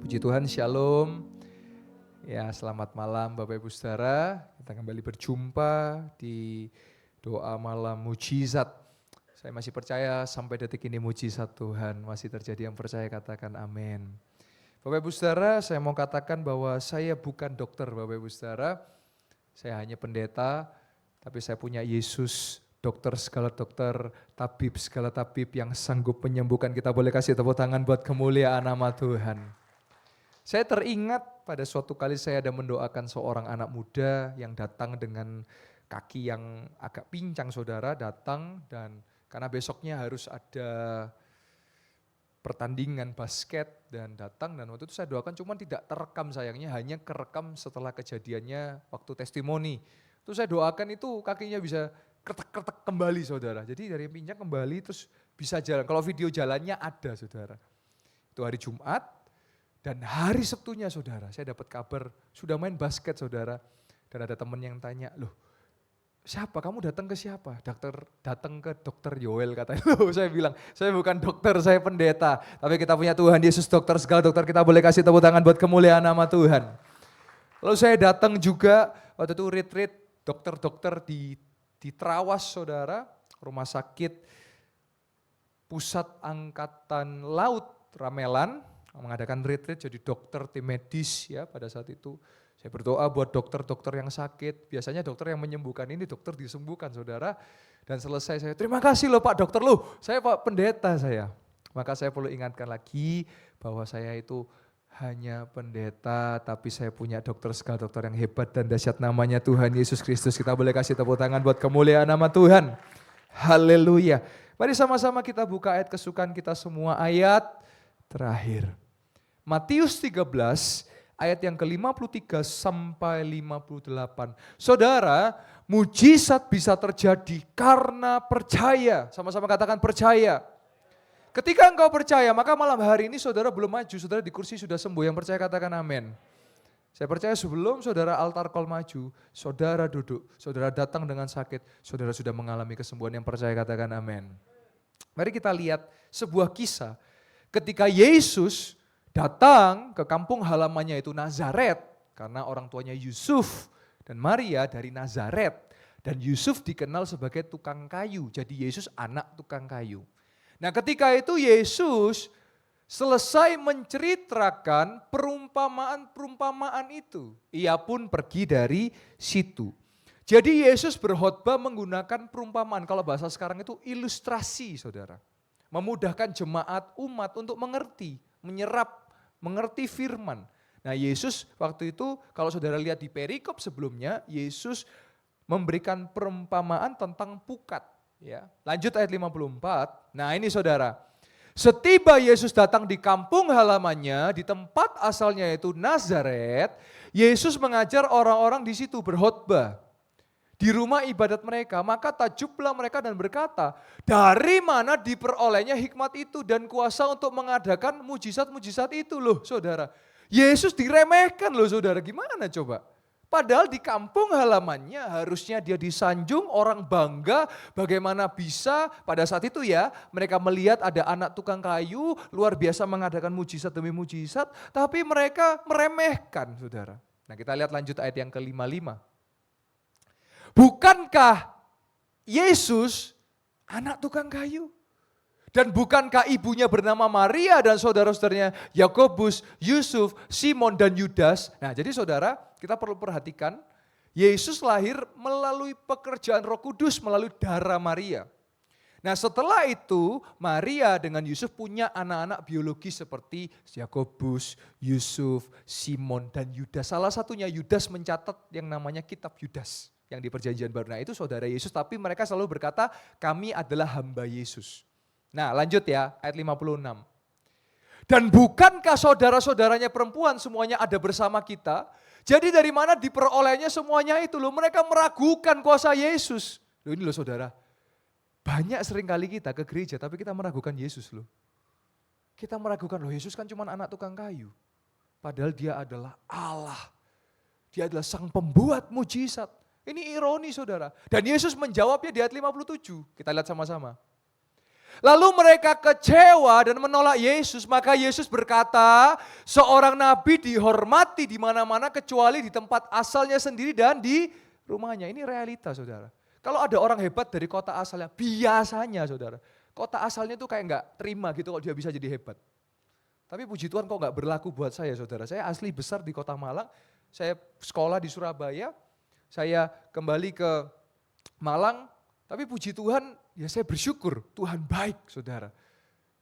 Puji Tuhan, Shalom. Ya, selamat malam Bapak Ibu Saudara. Kita kembali berjumpa di doa malam mujizat. Saya masih percaya sampai detik ini mujizat Tuhan masih terjadi. Yang percaya katakan amin. Bapak Ibu Saudara, saya mau katakan bahwa saya bukan dokter Bapak Ibu Saudara. Saya hanya pendeta, tapi saya punya Yesus, dokter segala dokter, tabib segala tabib yang sanggup menyembuhkan. Kita boleh kasih tepuk tangan buat kemuliaan nama Tuhan. Saya teringat pada suatu kali saya ada mendoakan seorang anak muda yang datang dengan kaki yang agak pincang saudara, datang dan karena besoknya harus ada pertandingan basket dan datang dan waktu itu saya doakan cuman tidak terekam sayangnya, hanya kerekam setelah kejadiannya waktu testimoni. Itu saya doakan itu kakinya bisa kretek-kretek kembali saudara, jadi dari pincang kembali terus bisa jalan, kalau video jalannya ada saudara. Itu hari Jumat. Dan hari Sabtunya saudara, saya dapat kabar sudah main basket saudara. Dan ada teman yang tanya, loh siapa, kamu datang ke siapa? Datang ke dokter Yoel katanya. Loh saya bilang, saya bukan dokter, saya pendeta. Tapi kita punya Tuhan Yesus dokter, segala dokter, kita boleh kasih tepuk tangan buat kemuliaan nama Tuhan. Lalu saya datang juga, waktu itu retreat dokter-dokter di Trawas saudara, rumah sakit Pusat Angkatan Laut Ramelan, mengadakan retreat jadi dokter tim medis ya pada saat itu. Saya berdoa buat dokter-dokter yang sakit, biasanya dokter yang menyembuhkan ini dokter disembuhkan saudara. Dan selesai saya, terima kasih loh Pak Dokter, loh saya Pak Pendeta saya. Maka saya perlu ingatkan lagi bahwa saya itu hanya pendeta, tapi saya punya dokter segala dokter yang hebat dan dahsyat namanya Tuhan Yesus Kristus. Kita boleh kasih tepuk tangan buat kemuliaan nama Tuhan. Haleluya. Mari sama-sama kita buka ayat kesukaan kita semua, ayat terakhir. Matius 13 ayat yang ke-53 sampai 58. Saudara, mujizat bisa terjadi karena percaya. Sama-sama katakan percaya. Ketika engkau percaya, maka malam hari ini saudara belum maju, saudara di kursi sudah sembuh. Yang percaya katakan amin. Saya percaya sebelum saudara altar call maju, saudara duduk, saudara datang dengan sakit, saudara sudah mengalami kesembuhan. Yang percaya katakan amin. Mari kita lihat sebuah kisah ketika Yesus datang ke kampung halamannya itu Nazaret, karena orang tuanya Yusuf dan Maria dari Nazaret. Dan Yusuf dikenal sebagai tukang kayu, jadi Yesus anak tukang kayu. Nah ketika itu Yesus selesai menceritakan perumpamaan-perumpamaan itu, ia pun pergi dari situ. Jadi Yesus berkhotbah menggunakan perumpamaan, kalau bahasa sekarang itu ilustrasi saudara. Memudahkan jemaat umat untuk mengerti, menyerap, mengerti firman. Nah Yesus waktu itu kalau saudara lihat di perikop sebelumnya, Yesus memberikan perumpamaan tentang pukat. Ya. Lanjut ayat 54, nah ini saudara. Setiba Yesus datang di kampung halamannya, di tempat asalnya yaitu Nazaret, Yesus mengajar orang-orang di situ berkhotbah. Di rumah ibadat mereka, maka takjublah mereka dan berkata, dari mana diperolehnya hikmat itu dan kuasa untuk mengadakan mujizat-mujizat itu loh saudara. Yesus diremehkan loh saudara, gimana coba? Padahal di kampung halamannya harusnya dia disanjung, orang bangga bagaimana bisa pada saat itu ya mereka melihat ada anak tukang kayu luar biasa mengadakan mujizat demi mujizat, tapi mereka meremehkan saudara. Nah kita lihat lanjut ayat yang ke-55. Bukankah Yesus anak tukang kayu? Dan bukankah ibunya bernama Maria dan saudara-saudaranya Yakobus, Yusuf, Simon dan Yudas? Nah jadi saudara kita perlu perhatikan Yesus lahir melalui pekerjaan Roh Kudus melalui darah Maria. Nah setelah itu Maria dengan Yusuf punya anak-anak biologis seperti Yakobus, Yusuf, Simon dan Yudas. Salah satunya Yudas mencatat yang namanya kitab Yudas. Yang di perjanjian baru, nah itu saudara Yesus, tapi mereka selalu berkata kami adalah hamba Yesus. Nah lanjut ya ayat 56. Dan bukankah saudara-saudaranya perempuan semuanya ada bersama kita? Jadi dari mana diperolehnya semuanya itu loh, mereka meragukan kuasa Yesus. Loh ini loh saudara, banyak seringkali kita ke gereja tapi kita meragukan Yesus loh. Kita meragukan loh Yesus kan cuma anak tukang kayu. Padahal dia adalah Allah. Dia adalah sang pembuat mujizat. Ini ironi saudara. Dan Yesus menjawabnya di ayat 57. Kita lihat sama-sama. Lalu mereka kecewa dan menolak Yesus, maka Yesus berkata, seorang nabi dihormati di mana-mana kecuali di tempat asalnya sendiri dan di rumahnya. Ini realita, saudara. Kalau ada orang hebat dari kota asalnya, biasanya saudara, kota asalnya tuh kayak nggak terima gitu kalau dia bisa jadi hebat. Tapi puji Tuhan kok nggak berlaku buat saya, saudara. Saya asli besar di kota Malang, saya sekolah di Surabaya, saya kembali ke Malang, tapi puji Tuhan, ya saya bersyukur, Tuhan baik, saudara.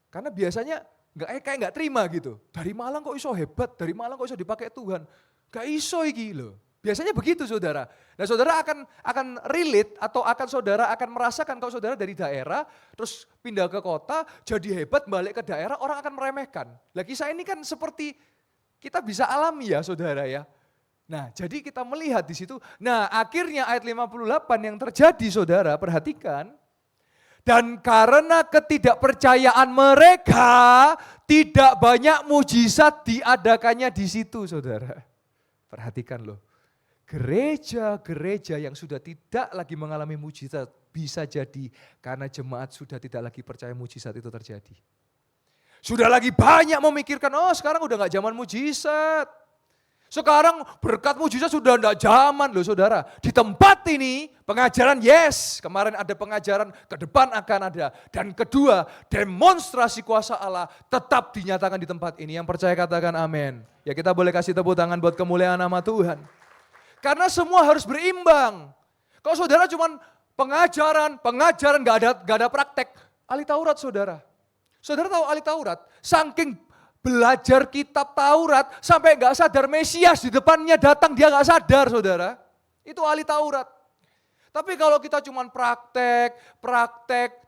Karena biasanya kayak nggak terima gitu. Dari Malang kok iso hebat, dari Malang kok iso dipakai Tuhan. Gak iso iki loh. Biasanya begitu, saudara. Nah, saudara akan relate atau saudara akan merasakan kalau saudara dari daerah, terus pindah ke kota, jadi hebat, balik ke daerah, orang akan meremehkan. Lah kisah ini kan seperti kita bisa alami ya, saudara ya. Nah, jadi kita melihat di situ. Nah, akhirnya ayat 58 yang terjadi, saudara, perhatikan. Dan karena ketidakpercayaan mereka, tidak banyak mujizat diadakannya di situ, saudara. Perhatikan loh. Gereja-gereja yang sudah tidak lagi mengalami mujizat bisa jadi karena jemaat sudah tidak lagi percaya mujizat itu terjadi. Sudah lagi banyak memikirkan, oh sekarang udah gak zaman mujizat. Sekarang berkat mujizat sudah enggak zaman loh, saudara. Di tempat ini pengajaran yes, kemarin ada pengajaran, ke depan akan ada. Dan kedua, demonstrasi kuasa Allah tetap dinyatakan di tempat ini. Yang percaya katakan amin. Ya kita boleh kasih tepuk tangan buat kemuliaan nama Tuhan. Karena semua harus berimbang. Kalau saudara cuma pengajaran gak ada praktek. Ahli Taurat, saudara. Saudara tahu ahli Taurat? Saking belajar kitab Taurat sampai gak sadar Mesias di depannya datang, dia gak sadar, saudara. Itu ahli Taurat. Tapi kalau kita cuma praktek,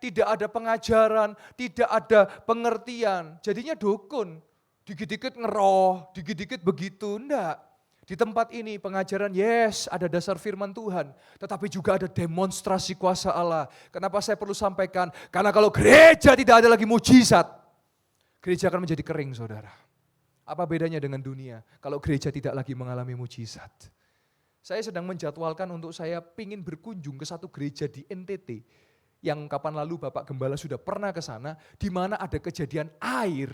tidak ada pengajaran, tidak ada pengertian, jadinya dukun. Dikit-dikit ngeroh, dikit-dikit begitu, enggak. Di tempat ini pengajaran yes, ada dasar firman Tuhan, tetapi juga ada demonstrasi kuasa Allah. Kenapa saya perlu sampaikan? Karena kalau gereja tidak ada lagi mujizat, gereja akan menjadi kering, saudara. Apa bedanya dengan dunia kalau gereja tidak lagi mengalami mujizat? Saya sedang menjadwalkan untuk saya pingin berkunjung ke satu gereja di NTT, yang kapan lalu Bapak Gembala sudah pernah ke sana, di mana ada kejadian air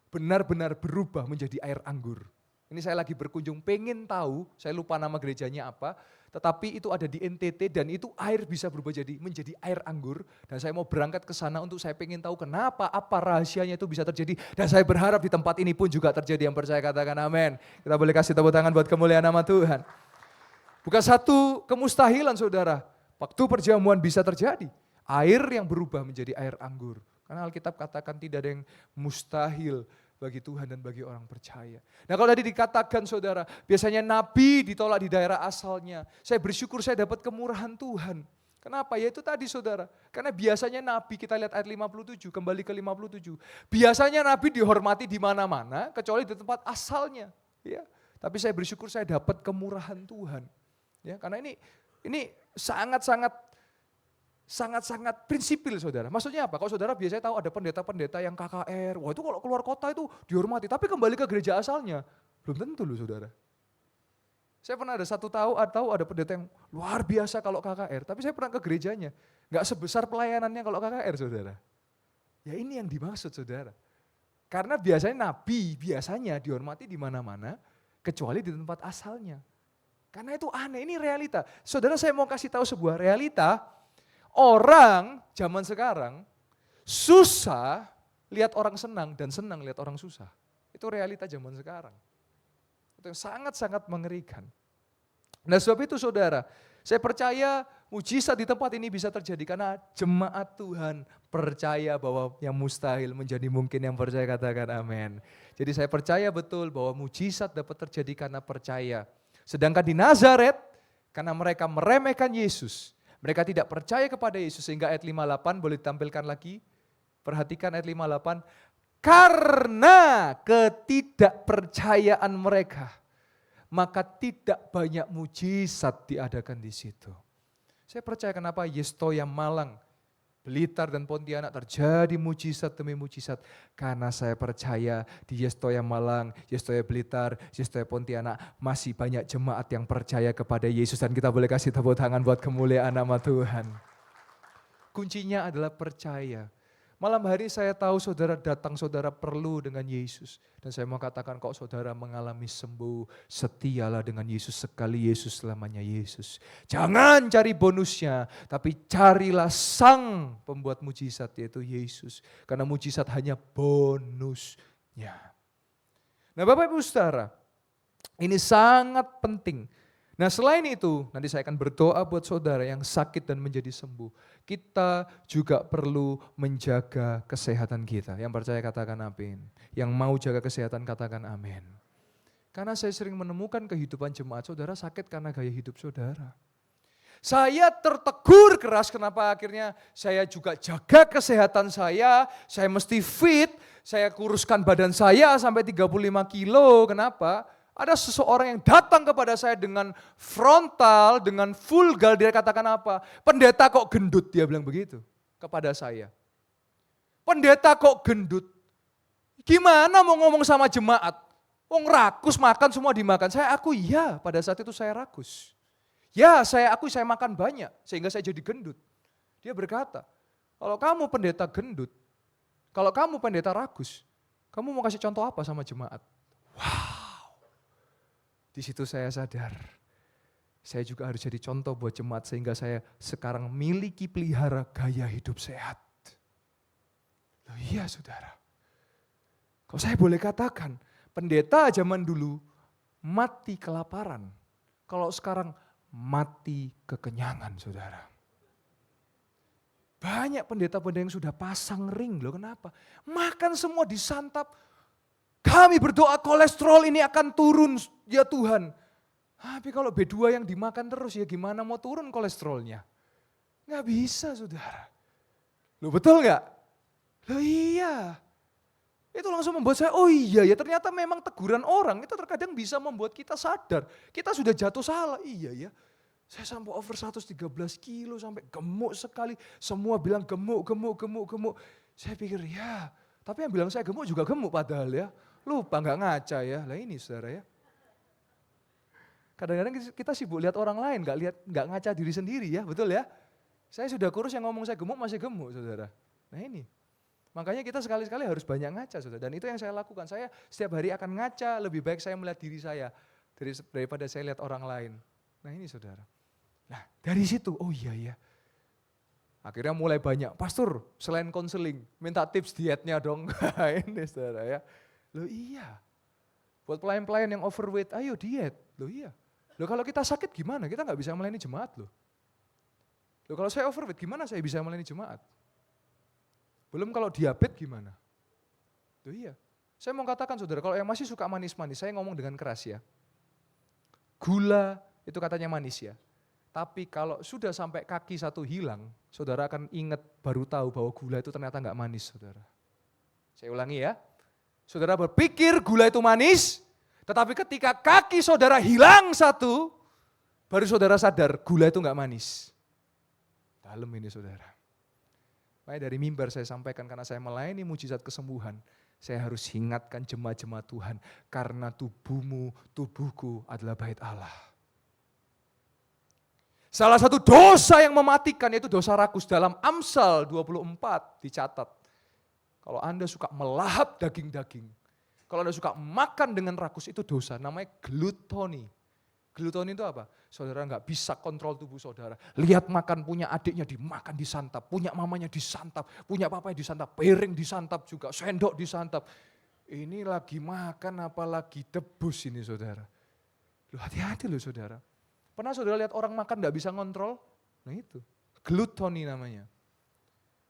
benar-benar berubah menjadi air anggur. Ini saya lagi berkunjung, pengen tahu, saya lupa nama gerejanya apa, tetapi itu ada di NTT dan itu air bisa berubah menjadi air anggur. Dan saya mau berangkat ke sana untuk saya pengen tahu kenapa, apa rahasianya itu bisa terjadi. Dan saya berharap di tempat ini pun juga terjadi, yang percaya katakan amin. Kita boleh kasih tepuk tangan buat kemuliaan nama Tuhan. Bukan satu kemustahilan, saudara, waktu perjamuan bisa terjadi. Air yang berubah menjadi air anggur. Karena Alkitab katakan tidak ada yang mustahil bagi Tuhan dan bagi orang percaya. Nah kalau tadi dikatakan, saudara, biasanya nabi ditolak di daerah asalnya. Saya bersyukur saya dapat kemurahan Tuhan. Kenapa? Ya itu tadi, saudara. Karena biasanya nabi, kita lihat ayat 57, kembali ke 57. Biasanya nabi dihormati di mana-mana kecuali di tempat asalnya. Ya. Tapi saya bersyukur saya dapat kemurahan Tuhan. Ya, karena ini sangat-sangat prinsipil, saudara. Maksudnya apa? Kalau saudara biasanya tahu ada pendeta-pendeta yang KKR, wah itu kalau keluar kota itu dihormati, tapi kembali ke gereja asalnya, belum tentu loh, saudara. Saya pernah ada ada pendeta yang luar biasa kalau KKR, tapi saya pernah ke gerejanya, gak sebesar pelayanannya kalau KKR, saudara. Ya ini yang dimaksud, saudara. Karena biasanya nabi, dihormati di mana-mana, kecuali di tempat asalnya. Karena itu aneh, ini realita. Saudara, saya mau kasih tahu sebuah realita. Orang zaman sekarang susah lihat orang senang dan senang lihat orang susah. Itu realita zaman sekarang. Itu yang sangat-sangat mengerikan. Nah sebab itu, saudara, saya percaya mujizat di tempat ini bisa terjadi karena jemaat Tuhan percaya bahwa yang mustahil menjadi mungkin, yang percaya katakan amin. Jadi saya percaya betul bahwa mujizat dapat terjadi karena percaya. Sedangkan di Nazaret, karena mereka meremehkan Yesus, mereka tidak percaya kepada Yesus, sehingga ayat 58 boleh ditampilkan lagi. Perhatikan ayat 58. Karena ketidakpercayaan mereka, maka tidak banyak mujizat diadakan di situ. Saya percaya kenapa Yestoya Malang, Blitar dan Pontianak terjadi mujizat demi mujizat. Karena saya percaya di Yestoya Malang, Yestoya Blitar, Yestoya Pontianak masih banyak jemaat yang percaya kepada Yesus. Dan kita boleh kasih tepuk tangan buat kemuliaan nama Tuhan. Kuncinya adalah percaya. Malam hari saya tahu saudara datang, saudara perlu dengan Yesus. Dan saya mau katakan kok saudara mengalami sembuh, setialah dengan Yesus sekali Yesus selamanya Yesus. Jangan cari bonusnya, tapi carilah sang pembuat mujizat yaitu Yesus. Karena mujizat hanya bonusnya. Nah Bapak Ibu Saudara, ini sangat penting. Nah selain itu, nanti saya akan berdoa buat saudara yang sakit dan menjadi sembuh. Kita juga perlu menjaga kesehatan kita. Yang percaya katakan amin. Yang mau jaga kesehatan katakan amin. Karena saya sering menemukan kehidupan jemaat saudara sakit karena gaya hidup saudara. Saya tertegur keras kenapa akhirnya saya juga jaga kesehatan saya mesti fit, saya kuruskan badan saya sampai 35 kilo, kenapa? Ada seseorang yang datang kepada saya dengan frontal, dengan vulgar, dia katakan apa? Pendeta kok gendut, dia bilang begitu kepada saya. Pendeta kok gendut? Gimana mau ngomong sama jemaat? Wong rakus makan semua dimakan. Saya akui ya, pada saat itu saya rakus. Ya saya akui saya makan banyak sehingga saya jadi gendut. Dia berkata, kalau kamu pendeta gendut, kalau kamu pendeta rakus, kamu mau kasih contoh apa sama jemaat? Wow. Di situ saya sadar, saya juga harus jadi contoh buat jemaat sehingga saya sekarang miliki pelihara gaya hidup sehat. Loh iya saudara, kalau saya boleh katakan, pendeta zaman dulu mati kelaparan, kalau sekarang mati kekenyangan saudara. Banyak pendeta-pendeta yang sudah pasang ring loh, kenapa? Makan semua disantap. Kami berdoa kolesterol ini akan turun ya Tuhan. Tapi kalau B2 yang dimakan terus ya gimana mau turun kolesterolnya? Nggak bisa saudara. Loh betul nggak? Loh iya. Itu langsung membuat saya, oh iya ya ternyata memang teguran orang itu terkadang bisa membuat kita sadar. Kita sudah jatuh salah, iya ya. Saya sampai over 113 kilo sampai gemuk sekali. Semua bilang gemuk. Saya pikir ya, tapi yang bilang saya gemuk juga gemuk padahal ya. Lupa nggak ngaca ya, lah ini saudara ya. Kadang-kadang kita sibuk lihat orang lain, nggak ngaca diri sendiri ya, betul ya. Saya sudah kurus yang ngomong saya gemuk masih gemuk saudara. Nah ini, makanya kita sekali-sekali harus banyak ngaca saudara. Dan itu yang saya lakukan, saya setiap hari akan ngaca, lebih baik saya melihat diri saya daripada saya lihat orang lain. Nah ini saudara. Nah dari situ, oh iya ya. Akhirnya mulai banyak, pastor selain konseling, minta tips dietnya dong. Ini saudara ya. Loh iya, buat pelayan-pelayan yang overweight, ayo diet. Loh iya, loh kalau kita sakit gimana? Kita nggak bisa melayani jemaat loh. Loh kalau saya overweight gimana saya bisa melayani jemaat? Belum kalau diabetes gimana? Loh iya, saya mau katakan saudara, kalau yang masih suka manis-manis, saya ngomong dengan keras ya. Gula itu katanya manis ya. Tapi kalau sudah sampai kaki satu hilang, saudara akan ingat baru tahu bahwa gula itu ternyata nggak manis saudara. Saya ulangi ya. Saudara berpikir gula itu manis, tetapi ketika kaki saudara hilang satu, baru saudara sadar gula itu enggak manis. Dalam ini saudara. Makanya dari mimbar saya sampaikan karena saya melayani mujizat kesembuhan, saya harus ingatkan jemaat-jemaat Tuhan, karena tubuhmu, tubuhku adalah bait Allah. Salah satu dosa yang mematikan yaitu dosa rakus dalam Amsal 24 dicatat. Kalau Anda suka melahap daging-daging, kalau Anda suka makan dengan rakus itu dosa, namanya glutoni. Glutoni itu apa? Saudara nggak bisa kontrol tubuh saudara. Lihat makan punya adiknya dimakan disantap, punya mamanya disantap, punya papanya disantap, piring disantap juga, sendok disantap. Ini lagi makan apalagi debus ini saudara. Loh hati-hati loh saudara. Pernah saudara lihat orang makan nggak bisa ngontrol? Nah itu, glutoni namanya.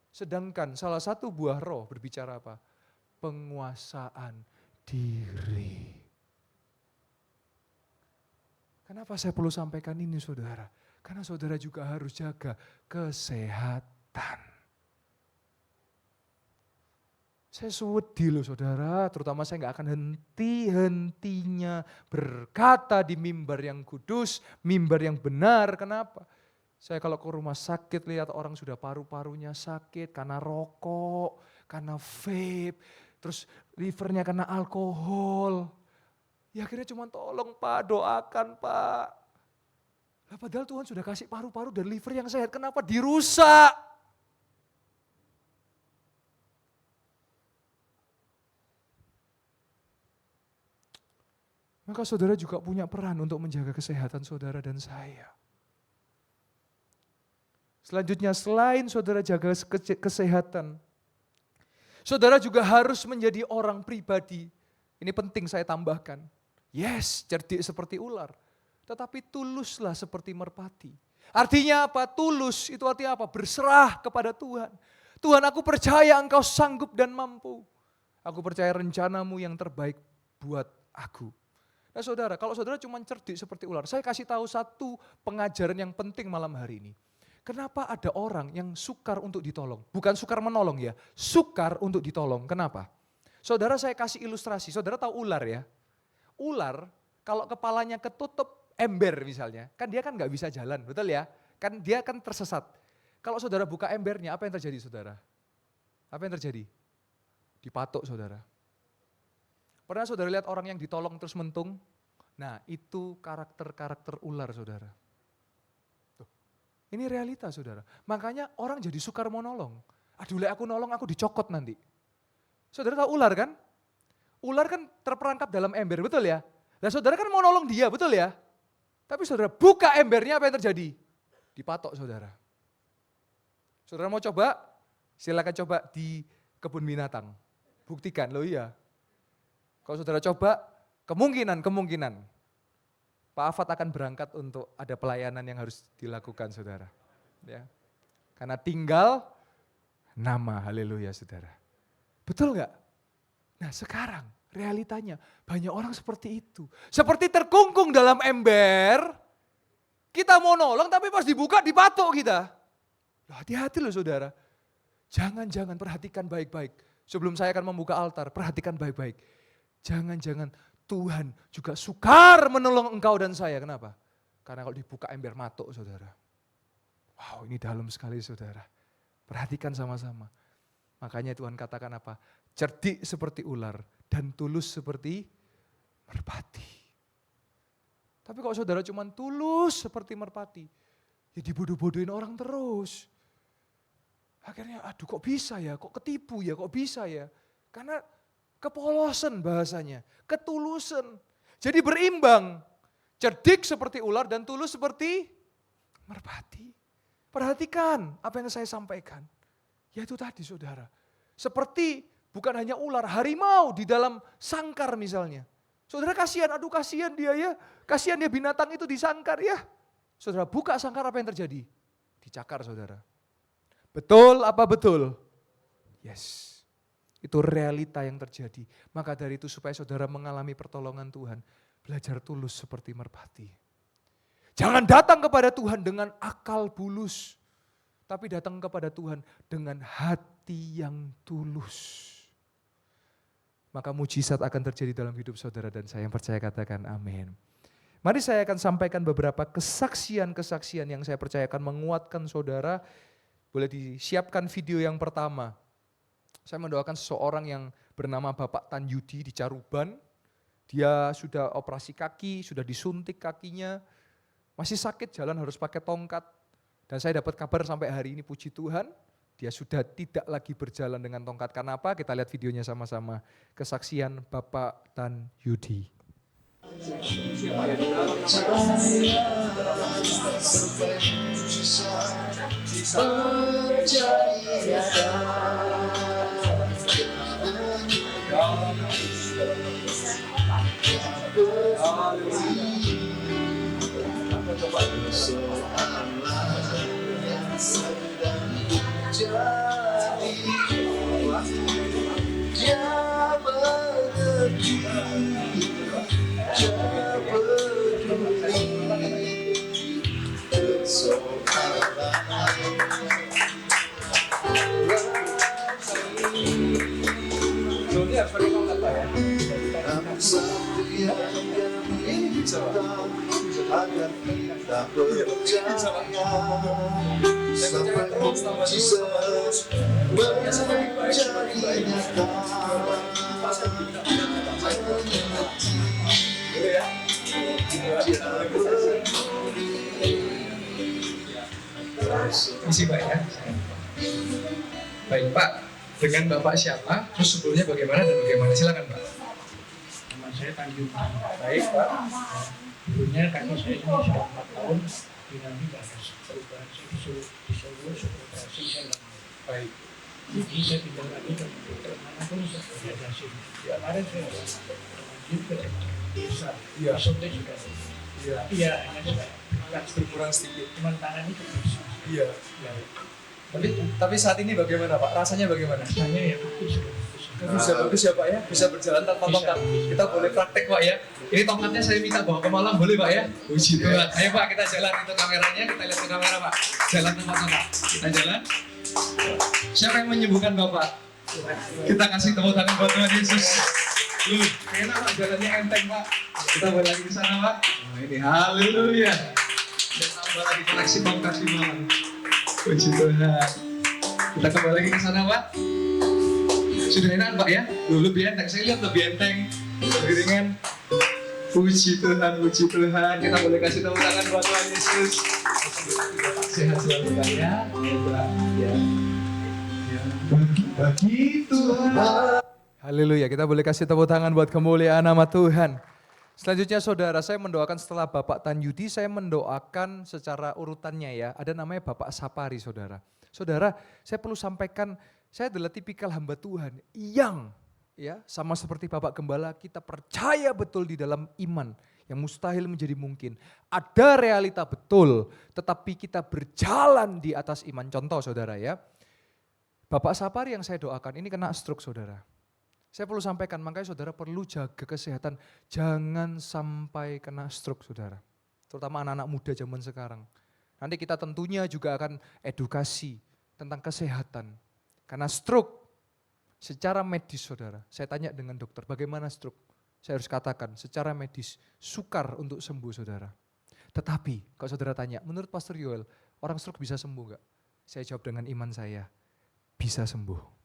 Sedangkan salah satu buah roh berbicara apa? Penguasaan diri. Kenapa saya perlu sampaikan ini saudara? Karena saudara juga harus jaga kesehatan. Saya wedi loh saudara, terutama saya gak akan henti-hentinya berkata di mimbar yang kudus, mimbar yang benar. Kenapa? Saya kalau ke rumah sakit lihat orang sudah paru-parunya sakit karena rokok, karena vape, terus livernya karena alkohol. Ya akhirnya cuma tolong Pak, doakan Pak. Lah padahal Tuhan sudah kasih paru-paru dan liver yang sehat, kenapa dirusak? maka saudara juga punya peran untuk menjaga kesehatan saudara dan saya. Selanjutnya, selain saudara jaga kesehatan, saudara juga harus menjadi orang pribadi. Ini penting saya tambahkan. Yes, cerdik seperti ular, tetapi tuluslah seperti merpati. Artinya apa? Tulus itu artinya apa? Berserah kepada Tuhan. Tuhan, aku percaya Engkau sanggup dan mampu. Aku percaya rencanamu yang terbaik buat aku. Nah saudara, kalau saudara cuma cerdik seperti ular, saya kasih tahu satu pengajaran yang penting malam hari ini. Kenapa ada orang yang sukar untuk ditolong? Bukan sukar menolong ya, sukar untuk ditolong. Kenapa? Saudara, saya kasih ilustrasi, saudara tahu ular ya? Ular kalau kepalanya ketutup ember misalnya, kan dia kan nggak bisa jalan, betul ya? Kan dia kan tersesat. Kalau saudara buka embernya, apa yang terjadi saudara? Apa yang terjadi? Dipatok saudara. Pernah saudara lihat orang yang ditolong terus mentung? Nah itu karakter-karakter ular saudara. Tuh, ini realita saudara. Makanya orang jadi sukar mau nolong. Aduh aku nolong aku dicokot nanti. Saudara tahu ular kan? Ular kan terperangkap dalam ember, betul ya? Dan saudara kan mau nolong dia, betul ya? Tapi saudara buka embernya, apa yang terjadi? Dipatok saudara. Saudara mau coba? Silakan coba di kebun binatang. Buktikan, loh iya. Kalau saudara coba, kemungkinan Pak Afat akan berangkat untuk ada pelayanan yang harus dilakukan saudara. Ya. Karena tinggal nama, haleluya saudara. Betul gak? Nah sekarang realitanya banyak orang seperti itu. Seperti terkungkung dalam ember, kita mau nolong tapi pas dibuka dipatok kita. Loh, hati-hati loh saudara. Jangan-jangan perhatikan baik-baik. Sebelum saya akan membuka altar, perhatikan baik-baik. Jangan-jangan Tuhan juga sukar menolong engkau dan saya. Kenapa? Karena kalau dibuka ember matok saudara. Wow ini dalam sekali saudara. Perhatikan sama-sama. Makanya Tuhan katakan apa? Cerdik seperti ular dan tulus seperti merpati. Tapi kalau saudara cuma tulus seperti merpati, ya dibodoh-bodohin orang terus. Akhirnya aduh kok bisa ya, kok ketipu ya, kok bisa ya. Karena kepolosan bahasanya, ketulusan. Jadi berimbang, cerdik seperti ular dan tulus seperti merpati. Perhatikan apa yang saya sampaikan. Ya itu tadi saudara, seperti bukan hanya ular, harimau di dalam sangkar misalnya. Saudara kasihan, aduh kasihan dia ya, kasihan dia binatang itu disangkar ya. Saudara buka sangkar apa yang terjadi? Dicakar saudara. Betul apa betul? Yes, itu realita yang terjadi. Maka dari itu supaya saudara mengalami pertolongan Tuhan, belajar tulus seperti merpati. Jangan datang kepada Tuhan dengan akal bulus, tapi datang kepada Tuhan dengan hati yang tulus. Maka mujizat akan terjadi dalam hidup saudara dan saya yang percaya katakan amin. Mari saya akan sampaikan beberapa kesaksian-kesaksian yang saya percaya akan menguatkan saudara. Boleh disiapkan video yang pertama. Saya mendoakan seseorang yang bernama Bapak Tan Yudi di Caruban. Dia sudah operasi kaki, sudah disuntik kakinya. Masih sakit, jalan harus pakai tongkat. Dan saya dapat kabar sampai hari ini puji Tuhan, dia sudah tidak lagi berjalan dengan tongkat. Karena apa? Kita lihat videonya sama-sama. Kesaksian Bapak Tan Yudi. Agar kita percaya sampai mujizat menjadi nyata. Misi Pak ya. Baik Pak, dengan Bapak siapa, terus sebelumnya bagaimana dan bagaimana, silakan Pak. Nama saya saya Tanjung. Baik Pak. Dulunya kaki saya ini sudah 4 tahun dinami nggak ada perubahan. Saya disuruh operasi, saya nggak mau. Baik. Jadi saya pindah lagi ke dokter manapun untuk rehabilitasi. Kemarin saya lanjut ke dokter desa. Iya. Besoknya juga. Iya. Iya, hanya sudah Berkurang sedikit. cuman tangan itu bisa. Iya. Ya, Tapi saat ini bagaimana Pak? Rasanya bagaimana? rasanya ya kaki sudah bagus. Bisa bagus ya Pak ya? Bisa berjalan tanpa Bisa. tongkat. Kita boleh praktek Pak ya? Ini tongkatnya saya minta bawa ke Malang boleh Pak ya? Puji Tuhan. Ayo Pak kita jalan itu kameranya, kita lihat ke kamera Pak. Jalan tanpa tongkat. Kita jalan. Siapa yang menyembuhkan Bapak? Kita kasih tepuk tangan buat Tuhan Yesus. Enak Pak, jalannya enteng Pak. Kita balik lagi ke sana Pak. Nah, ini haleluya. Dan tambah lagi koleksi tongkat di Malang. Puji Tuhan. Kita kembali lagi ke sana Pak. Sudah enak Pak ya? Lebih enteng. Saya lihat lebih enteng. Lebih ringan. Puji Tuhan, puji Tuhan. Kita boleh kasih tepuk tangan buat Tuhan Yesus. Sehat selalu Pak ya. Hebat ya. Bagi Tuhan. Haleluya. Kita boleh kasih tepuk tangan buat kemuliaan nama Tuhan. Selanjutnya saudara, saya mendoakan setelah Bapak Tanyudi, saya mendoakan secara urutannya ya. Ada namanya Bapak Sapari saudara. Saudara, saya perlu sampaikan, saya adalah tipikal hamba Tuhan yang ya sama seperti Bapak Gembala, kita percaya betul di dalam iman yang mustahil menjadi mungkin. Ada realita betul, tetapi kita berjalan di atas iman. Contoh saudara ya, Bapak Sapari yang saya doakan ini kena stroke saudara. Saya perlu sampaikan, makanya saudara perlu jaga kesehatan. Jangan sampai kena stroke saudara. Terutama anak-anak muda zaman sekarang. Nanti kita tentunya juga akan edukasi tentang kesehatan. Karena stroke secara medis saudara, saya tanya dengan dokter bagaimana stroke. Saya harus katakan secara medis sukar untuk sembuh saudara. Tetapi kalau saudara tanya, menurut Pastor Yoel, orang stroke bisa sembuh enggak? Saya jawab dengan iman saya, bisa sembuh.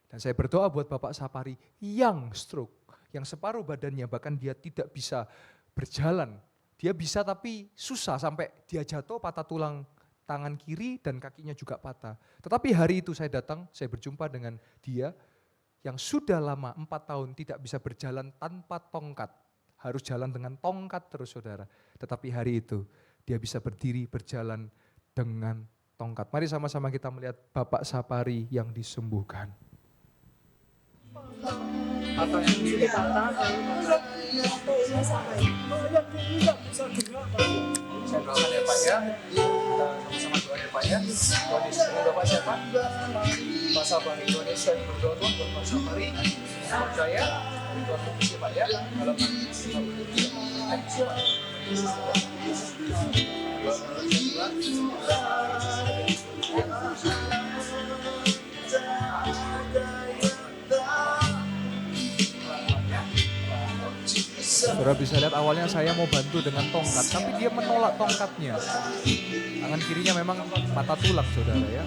Dan saya berdoa buat Bapak Sapari yang stroke, yang separuh badannya bahkan dia tidak bisa berjalan. Dia bisa tapi susah sampai dia jatuh patah tulang tangan kiri dan kakinya juga patah. Tetapi hari itu saya datang, saya berjumpa dengan dia yang sudah lama 4 tahun tidak bisa berjalan tanpa tongkat. Harus jalan dengan tongkat terus saudara. Tetapi hari itu dia bisa berdiri berjalan dengan tongkat. Mari sama-sama kita melihat Bapak Sapari yang disembuhkan. Atau yang kiri saya doakan ya Pak ya, kita sama-sama doa ya Pak ya. Tuhan Yesus ini Bapak siapa? Pak Sapari. Tuhan Yesus kami berdoa Tuhan buat Pak Sapari. Saya percaya Tuhan berfungsi Pak ya. Dalam Saudara bisa lihat awalnya saya mau bantu dengan tongkat, tapi dia menolak tongkatnya. Tangan kirinya memang patah tulang saudara ya.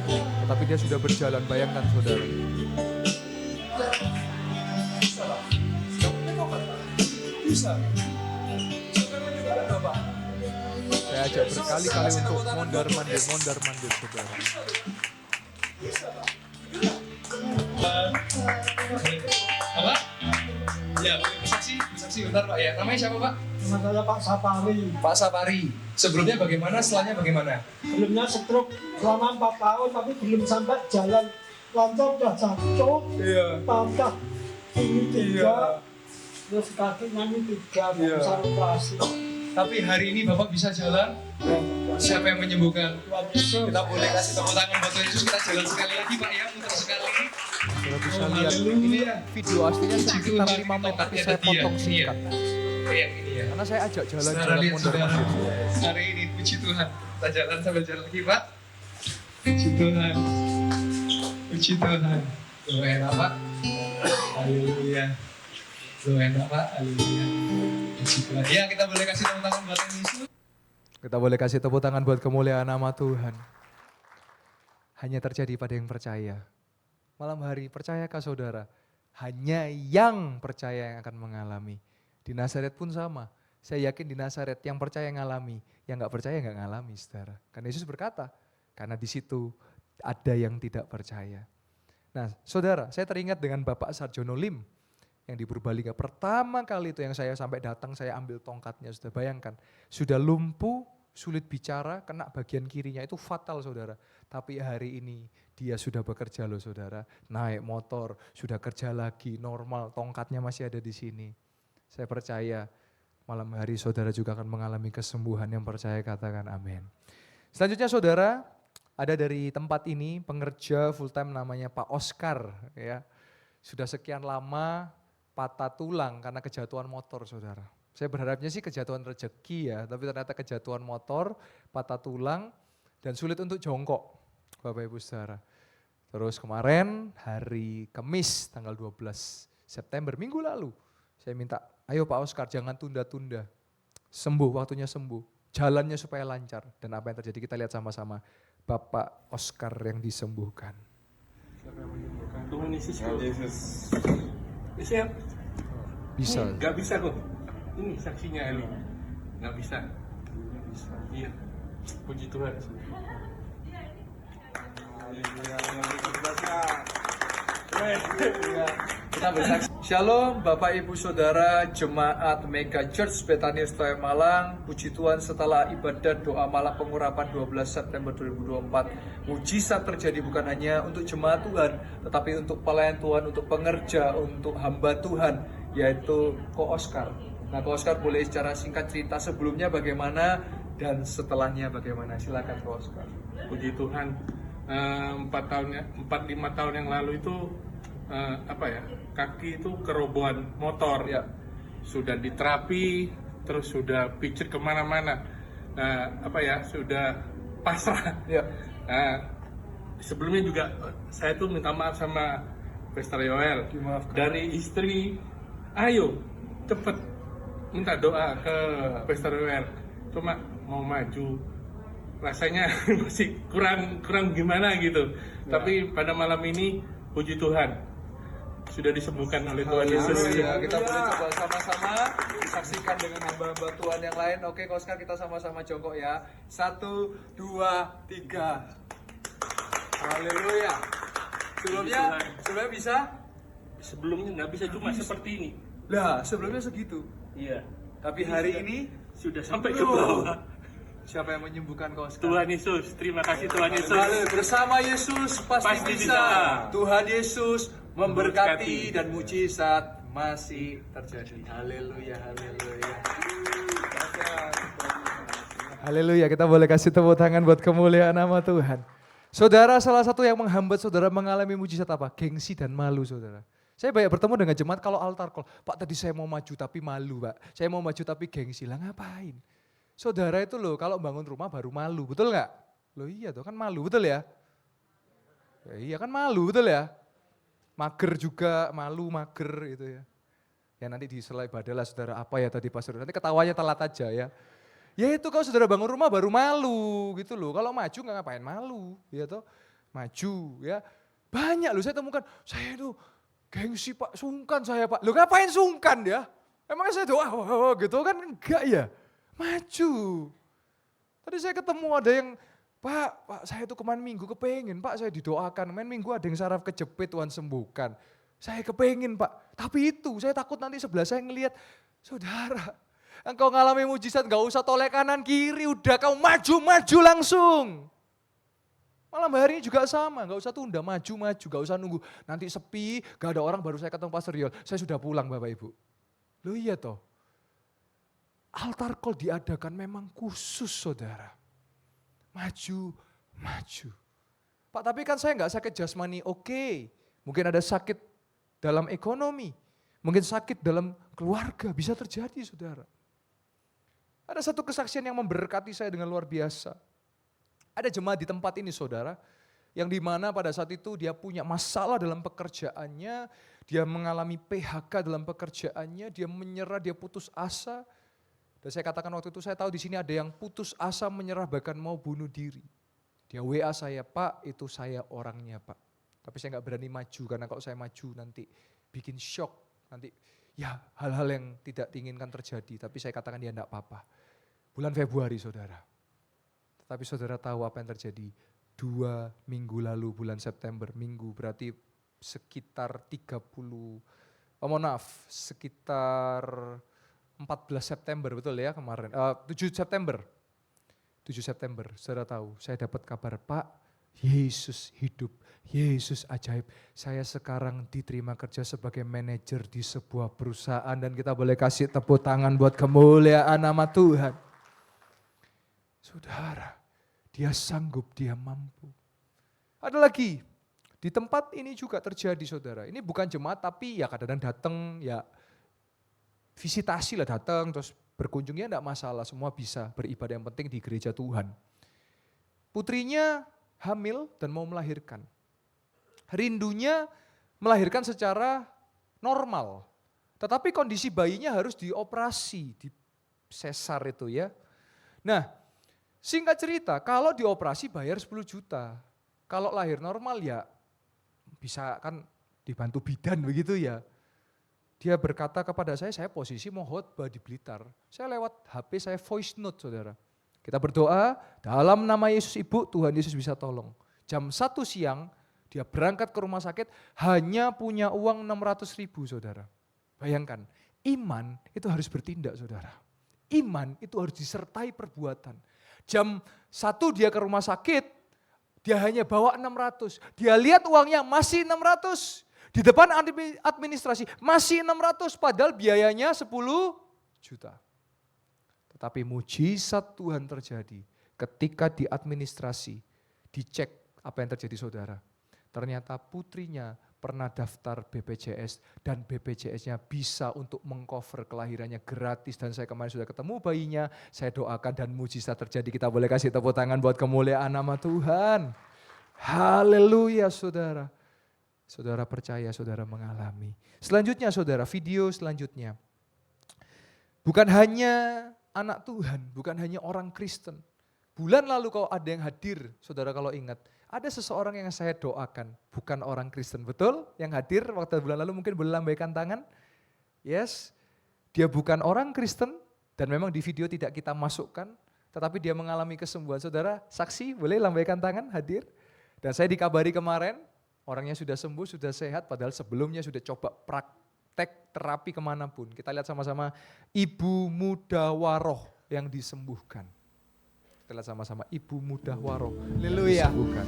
Tetapi dia sudah berjalan, bayangkan saudara. Bisa. Saya ajak berkali-kali untuk mondar-mandir saudara. Apa? Ya, saksi bentar Pak ya. Namanya siapa Pak? Nama saya Pak Sapari. Pak Sapari. Sebelumnya bagaimana, setelahnya bagaimana? Sebelumnya stroke selama 4 tahun tapi belum sampai jalan. Lancar udah jatuh, patah ini 3, terus kaki ini 3, bisa operasi. Tapi hari ini Bapak bisa jalan? Siapa yang menyembuhkan? Tuhan Yesus. Kita boleh kasih tepuk tangan buat Tuhan Yesus. Kita jalan sekali lagi Pak ya, putar sekali. Kita bisa lihat, ini video aslinya sekitar 5 menit tapi saya potong singkat. Yang ini ya. Karena saya ajak Saudara jalan-jalan lihat saudara, mondar-mandir. hari ini puji Tuhan. Kita jalan sambil jalan lagi Pak. Puji Tuhan. Puji Tuhan. Doa enak Pak. Haleluya. Doa enak Pak. Haleluya. Puji Tuhan. Ya kita boleh kasih tepuk tangan buat Yesus. Kita boleh kasih tepuk tangan buat kemuliaan nama Tuhan. Hanya terjadi pada yang percaya. Malam hari, percayakah saudara? Hanya yang percaya yang akan mengalami. Di Nazaret pun sama. Saya yakin di Nazaret yang percaya ngalami, yang nggak percaya nggak ngalami saudara. Karena Yesus berkata, karena di situ ada yang tidak percaya. Nah saudara, saya teringat dengan Bapak Sarjono Lim yang di Purbalingga. Pertama kali itu yang saya sampai datang, saya ambil tongkatnya, sudah bayangkan. Sudah lumpuh, sulit bicara, kena bagian kirinya, itu fatal saudara. Tapi hari ini dia sudah bekerja loh saudara, naik motor, sudah kerja lagi, normal, tongkatnya masih ada di sini. Saya percaya malam hari saudara juga akan mengalami kesembuhan, yang percaya katakan amin. Selanjutnya saudara, ada dari tempat ini pengerja full time namanya Pak Oscar ya. Sudah sekian lama patah tulang karena kejatuhan motor saudara. Saya berharapnya sih kejatuhan rezeki ya, tapi ternyata kejatuhan motor, patah tulang, dan sulit untuk jongkok Bapak Ibu Saudara. Terus kemarin hari Kamis tanggal 12 September minggu lalu, saya minta ayo Pak Oscar jangan tunda-tunda, sembuh waktunya sembuh, jalannya supaya lancar. Dan apa yang terjadi kita lihat sama-sama, Bapak Oscar yang disembuhkan. Siapa yang menyembuhkan? Tuhan Yesus. Yesus. Siap? Bisa. Gak bisa kok. Ini saksinya Ali. Gak bisa. Iya. Puji Tuhan. Kita bersaksi. Shalom Bapak Ibu Saudara Jemaat Mega Church Bethany Setuai Malang. Puji Tuhan setelah ibadat doa malam pengurapan 12 September 2024. Mujizat terjadi bukan hanya untuk jemaat Tuhan, tetapi untuk pelayan Tuhan, untuk pengerja, untuk hamba Tuhan, yaitu Ko Oscar. Nah Ko Oscar boleh secara singkat cerita sebelumnya bagaimana dan setelahnya bagaimana. Silakan Ko Oscar. Puji Tuhan. 4-5 tahun yang lalu itu kaki itu kerobohan motor Ya. sudah diterapi, terus sudah picit kemana-mana, sudah pasrah. Ya. Sebelumnya juga saya tuh minta maaf sama Pastor Yoel Dimaafkan. dari istri, ayo cepet minta doa ke Pastor Yoel, cuma mau maju rasanya masih kurang gimana gitu. Ya. Tapi pada malam ini puji Tuhan sudah disembuhkan oleh Tuhan Yesus. Ya, kita boleh coba sama-sama disaksikan dengan hamba-hamba Tuhan yang lain. Oke, kalau sekarang kita sama-sama jongkok ya. 1, 2, 3. Haleluya. Sebelumnya bisa? Sebelumnya nggak bisa, cuma seperti ini. Lah, sebelumnya segitu. Iya. Tapi hari ini Sudah sampai ke bawah. siapa yang menyembuhkan kau sekarang? Tuhan Yesus, terima kasih Tuhan Yesus. Haleluya. Bersama Yesus pasti Pasti bisa. bisa. Tuhan Yesus memberkati Memberkati. dan mujizat masih terjadi. Haleluya, haleluya. Haleluya, kita boleh kasih tepuk tangan buat kemuliaan nama Tuhan. Saudara, salah satu yang menghambat saudara mengalami mujizat apa? Gengsi dan malu saudara. Saya banyak bertemu dengan jemaat kalau altar call, Pak tadi saya mau maju tapi malu Pak. Saya mau maju tapi gengsi, lah ngapain? Saudara itu loh kalau bangun rumah baru malu, betul nggak? Loh iya tuh kan malu, betul ya? Ya iya kan malu, betul ya? Mager juga, malu, mager gitu ya. Ya nanti di setelah ibadah lah saudara, apa ya tadi pastor, nanti ketawanya telat aja ya. Ya itu kalau saudara bangun rumah baru malu gitu loh, kalau maju nggak ngapain malu, ya toh maju ya. Banyak loh saya temukan, saya itu gengsi Pak, sungkan saya Pak. Loh ngapain sungkan ya? Emangnya saya doa gitu kan, enggak ya. Maju. Tadi saya ketemu ada yang, Pak saya itu kemarin minggu kepengen, Pak saya didoakan, kemarin minggu ada yang saraf kejepit Tuhan sembuhkan. Saya kepengen Pak, tapi itu saya takut nanti sebelah saya ngelihat, saudara, engkau ngalami mujizat gak usah toleh kanan kiri, udah kau maju langsung. Malam hari ini juga sama, gak usah tunda, maju, gak usah nunggu. Nanti sepi, gak ada orang baru saya ketemu Pastor Yol, saya sudah pulang Bapak Ibu. Loh iya toh, altar call diadakan memang khusus saudara. Maju. Pak tapi kan saya gak sakit jasmani, oke. Mungkin ada sakit dalam ekonomi, mungkin sakit dalam keluarga, bisa terjadi saudara. Ada satu kesaksian yang memberkati saya dengan luar biasa. Ada jemaat di tempat ini saudara, yang dimana pada saat itu dia punya masalah dalam pekerjaannya, dia mengalami PHK dalam pekerjaannya, dia menyerah, dia putus asa. Dan saya katakan waktu itu saya tahu di sini ada yang putus asa, menyerah, bahkan mau bunuh diri. Dia WA saya, Pak itu saya orangnya Pak. Tapi saya gak berani maju, karena kalau saya maju nanti bikin shock, nanti ya hal-hal yang tidak diinginkan terjadi. Tapi saya katakan dia enggak apa-apa. Bulan Februari saudara. Tapi saudara tahu apa yang terjadi 2 minggu lalu bulan September, minggu berarti sekitar 30 mohon maaf, sekitar 14 September betul ya kemarin, 7 September. 7 September, saudara tahu, saya dapat kabar, Pak, Yesus hidup, Yesus ajaib. Saya sekarang diterima kerja sebagai manajer di sebuah perusahaan dan kita boleh kasih tepuk tangan buat kemuliaan nama Tuhan. Saudara, dia sanggup, dia mampu. Ada lagi, di tempat ini juga terjadi saudara. Ini bukan jemaat tapi ya kadang-kadang datang ya visitasi lah datang terus berkunjungnya enggak masalah, semua bisa beribadah yang penting di gereja Tuhan. Putrinya hamil dan mau melahirkan. Rindunya melahirkan secara normal. Tetapi kondisi bayinya harus dioperasi, di sesar itu ya. Nah, singkat cerita, kalau dioperasi bayar 10 juta. Kalau lahir normal ya bisa kan dibantu bidan begitu ya. Dia berkata kepada saya posisi mau khotbah di Blitar. Saya lewat HP saya voice note saudara. Kita berdoa dalam nama Yesus Ibu, Tuhan Yesus bisa tolong. Jam 1 siang dia berangkat ke rumah sakit hanya punya uang 600 ribu saudara. Bayangkan, iman itu harus bertindak saudara. Iman itu harus disertai perbuatan. Jam 1 dia ke rumah sakit, dia hanya bawa 600. Dia lihat uangnya masih 600. Di depan administrasi masih 600 padahal biayanya 10 juta. Tetapi mujizat Tuhan terjadi ketika di administrasi dicek apa yang terjadi saudara. Ternyata putrinya pernah daftar BPJS dan BPJS-nya bisa untuk mengcover kelahirannya gratis dan saya kemarin sudah ketemu bayinya, saya doakan dan mujizat terjadi. Kita boleh kasih tepuk tangan buat kemuliaan nama Tuhan. Haleluya saudara. Saudara percaya, saudara mengalami. Selanjutnya saudara, video selanjutnya. Bukan hanya anak Tuhan, bukan hanya orang Kristen. Bulan lalu kalau ada yang hadir, saudara kalau ingat, ada seseorang yang saya doakan, bukan orang Kristen, betul? Yang hadir waktu bulan lalu mungkin boleh lambaikan tangan. Yes, dia bukan orang Kristen dan memang di video tidak kita masukkan, tetapi dia mengalami kesembuhan. Saudara saksi boleh lambaikan tangan hadir. Dan saya dikabari kemarin, orangnya sudah sembuh, sudah sehat, padahal sebelumnya sudah coba praktek terapi kemanapun. Kita lihat sama-sama Ibu Muda Waroh yang disembuhkan. Kita lihat sama-sama Ibu Muda Waroh yang disembuhkan.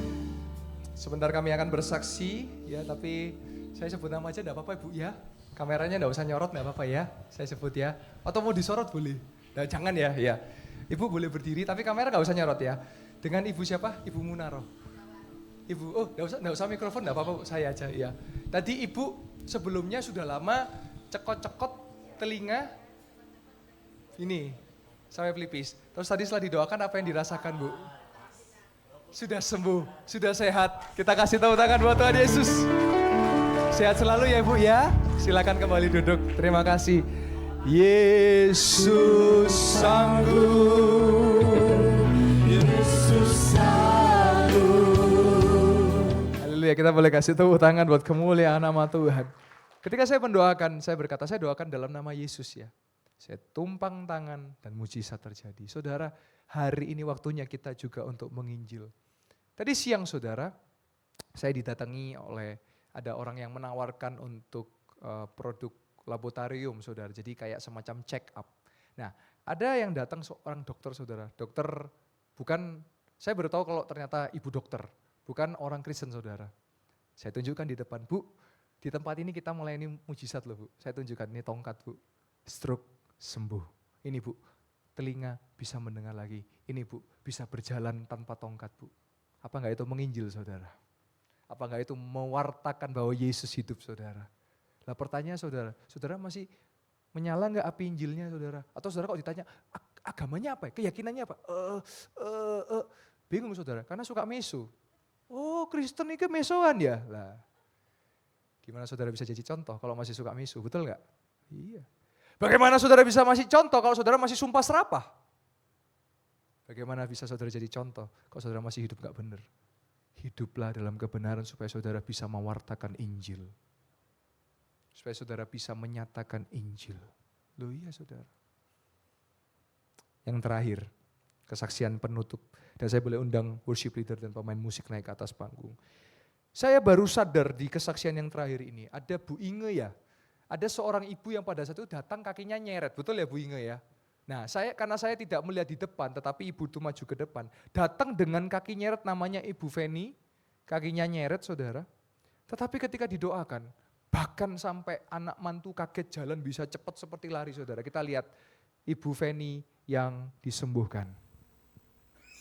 Sebentar kami akan bersaksi, ya tapi saya sebut nama aja enggak apa-apa Ibu ya. Kameranya enggak usah nyorot enggak apa-apa ya, saya sebut ya. Atau mau disorot boleh, nah, jangan ya. Ya. Ibu boleh berdiri tapi kamera enggak usah nyorot ya. Dengan Ibu siapa? Ibu Munaroh. Ibu, oh enggak usah mikrofon, enggak apa-apa saya aja ya. Tadi Ibu sebelumnya sudah lama cekot-cekot telinga ini sampai pelipis. Terus tadi setelah didoakan apa yang dirasakan Bu? Sudah sembuh, sudah sehat. Kita kasih tepuk tangan buat Tuhan Yesus. Sehat selalu ya Ibu ya. Silakan kembali duduk. Terima kasih. Yesus sanggup. Yesus sanggup. Haleluya, kita boleh kasih tepuk tangan buat kemuliaan nama Tuhan. Ketika saya mendoakan, saya berkata, saya doakan dalam nama Yesus ya. Saya tumpang tangan dan mujizat terjadi. Saudara, hari ini waktunya kita juga untuk menginjil. Tadi siang saudara, saya didatangi oleh ada orang yang menawarkan untuk produk laboratorium saudara. Jadi kayak semacam check up. Nah ada yang datang seorang dokter saudara. Dokter bukan, saya baru tahu kalau ternyata ibu dokter. Bukan orang Kristen saudara. Saya tunjukkan di depan, Bu, di tempat ini kita melayani mujizat loh Bu. Saya tunjukkan, ini tongkat Bu, stroke sembuh. Ini Bu, telinga bisa mendengar lagi. Ini Bu, bisa berjalan tanpa tongkat Bu. Apa enggak itu menginjil saudara? Apa enggak itu mewartakan bahwa Yesus hidup saudara? Lah pertanyaan saudara, saudara masih menyala enggak api Injilnya saudara? Atau saudara kok ditanya, agamanya apa ya? Keyakinannya apa? Bingung saudara, karena suka meso. Oh Kristen itu mesoan ya? Lah, gimana saudara bisa jadi contoh kalau masih suka meso, betul enggak? Iya. Bagaimana saudara bisa masih contoh kalau saudara masih sumpah serapah? Bagaimana bisa saudara jadi contoh kalau saudara masih hidup enggak benar? Hiduplah dalam kebenaran supaya saudara bisa mewartakan Injil. Supaya saudara bisa menyatakan Injil. Loh iya saudara. Yang terakhir, kesaksian penutup. Dan saya boleh undang worship leader dan pemain musik naik ke atas panggung. Saya baru sadar di kesaksian yang terakhir ini, ada Bu Inge ya. ada seorang ibu yang pada saat itu datang kakinya nyeret, betul ya Bu Inge ya? Nah karena saya tidak melihat di depan, tetapi ibu itu maju ke depan. Datang dengan kaki nyeret namanya Ibu Feni, kakinya nyeret saudara. Tetapi ketika didoakan, bahkan sampai anak mantu kaget jalan bisa cepat seperti lari saudara. Kita lihat Ibu Feni yang disembuhkan.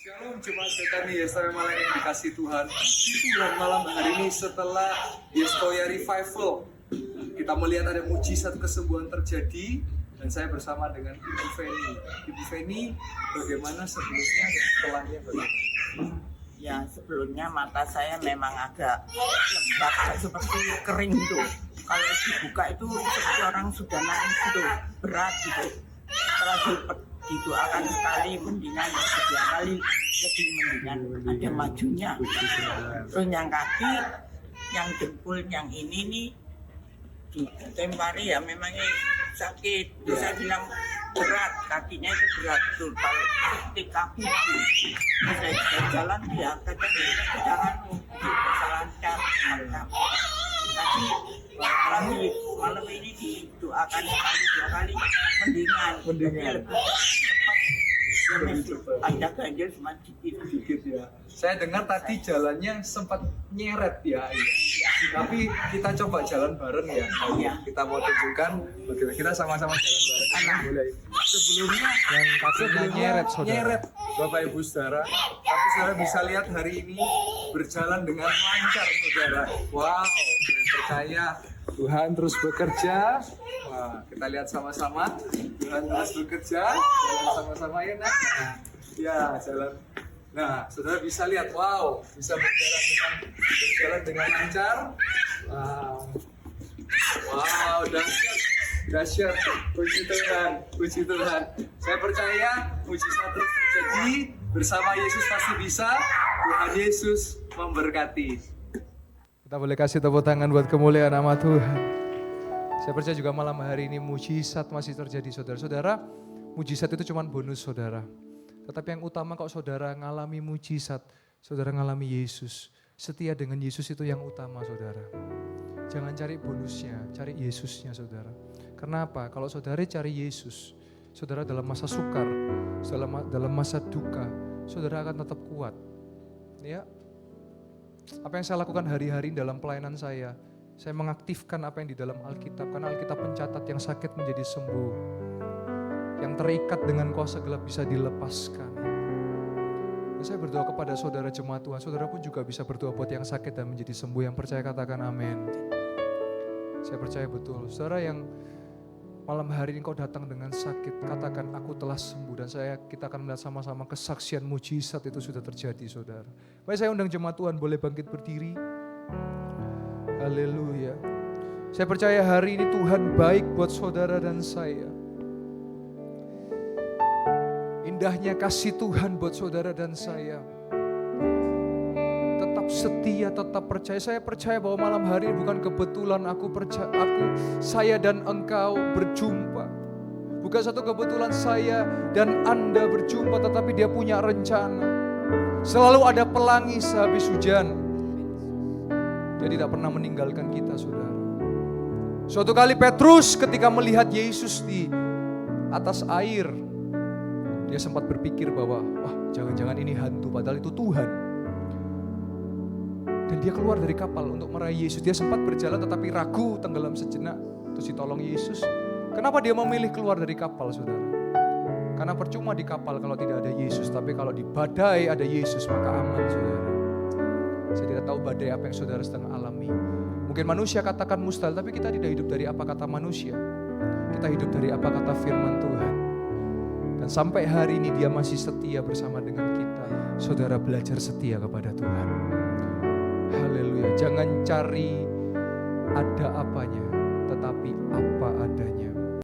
Shalom Jemaat Betani Yestoya Malang yang dikasih Tuhan. Tuhan malam hari ini setelah Yestoya Revival, kita melihat ada mujizat kesembuhan terjadi dan saya bersama dengan Ibu Feni. Ibu Feni, bagaimana sebelumnya dan setelahnya bagaimana? Ya sebelumnya mata saya memang agak lembab seperti kering gitu. Kalau dibuka itu seperti orang sudah nangis gitu, berat gitu. Setelah didoakan sekali mendingan, kedua kali lebih mendingan, ada majunya. Terus yang kaki, yang jempol, yang ini nih ditempari ya memangnya sakit. Saya bilang berat, kakinya itu berat tuh. Kalau ketika kuku, saya jalan ya kadang jalan bisa lancar, mantap. Tapi alhamdulillah malam ini didoakan sekali dua kali mendingan. Lebih cepat. Ada ganjil cuma Sedikit ya. Saya dengar tadi jalannya sempat nyeret ya. Tapi kita coba jalan bareng ya. Iya. Kita mau tunjukkan bagaimana kita sama-sama jalan bareng. Boleh. Sebelumnya Yang kakinya nyeret saudara. nyeret Bapak Ibu Saudara. Tapi saudara bisa lihat hari ini berjalan dengan lancar saudara. Wow, saya percaya Tuhan terus bekerja. Wah, kita lihat sama-sama. Tuhan terus bekerja. Jalan sama-sama ya nak. Ya jalan. Nah, saudara bisa lihat, wow, bisa berjalan dengan lancar. Wow, dahsyat, puji Tuhan, puji Tuhan. Saya percaya mujizat terus terjadi, bersama Yesus pasti bisa. Tuhan Yesus memberkati. Kita boleh kasih tepuk tangan buat kemuliaan nama Tuhan. Saya percaya juga malam hari ini mujizat masih terjadi saudara-saudara. Mujizat itu cuma bonus saudara. Tetapi yang utama kalau saudara ngalami mujizat, saudara ngalami Yesus. Setia dengan Yesus itu yang utama saudara. Jangan cari bonusnya, cari Yesusnya saudara. Kenapa? Kalau saudara cari Yesus, saudara dalam masa sukar, dalam masa duka, saudara akan tetap kuat. Ya, apa yang saya lakukan hari-hari dalam pelayanan saya mengaktifkan apa yang di dalam Alkitab. Karena Alkitab mencatat yang sakit menjadi sembuh. Yang terikat dengan kuasa gelap bisa dilepaskan. Dan saya berdoa kepada saudara jemaat Tuhan. Saudara pun juga bisa berdoa buat yang sakit dan menjadi sembuh. Yang percaya katakan amin. Saya percaya betul. Saudara yang malam hari ini kau datang dengan sakit, katakan aku telah sembuh. Dan kita akan melihat sama-sama kesaksian mujizat itu sudah terjadi saudara. Baik, saya undang jemaat Tuhan boleh bangkit berdiri. Haleluya. Saya percaya hari ini Tuhan baik buat saudara dan saya. Indahnya kasih Tuhan buat saudara dan saya. Tetap setia, tetap percaya. Saya percaya bahwa malam hari ini bukan kebetulan saya dan engkau berjumpa. Bukan satu kebetulan saya dan Anda berjumpa, tetapi Dia punya rencana. Selalu ada pelangi sehabis hujan. Dia tidak pernah meninggalkan kita saudara. Suatu kali Petrus ketika melihat Yesus di atas air, dia sempat berpikir bahwa, wah jangan-jangan ini hantu, padahal itu Tuhan. Dan dia keluar dari kapal untuk meraih Yesus. Dia sempat berjalan tetapi ragu, tenggelam sejenak. Terus ditolong Yesus. Kenapa dia memilih keluar dari kapal saudara? Karena percuma di kapal kalau tidak ada Yesus. Tapi kalau di badai ada Yesus maka aman saudara. Saya tidak tahu badai apa yang saudara sedang alami. Mungkin manusia katakan mustahil, tapi kita tidak hidup dari apa kata manusia. Kita hidup dari apa kata firman Tuhan. Dan sampai hari ini Dia masih setia bersama dengan kita. Saudara belajar setia kepada Tuhan. Haleluya. Jangan cari ada apanya, tetapi apa adanya.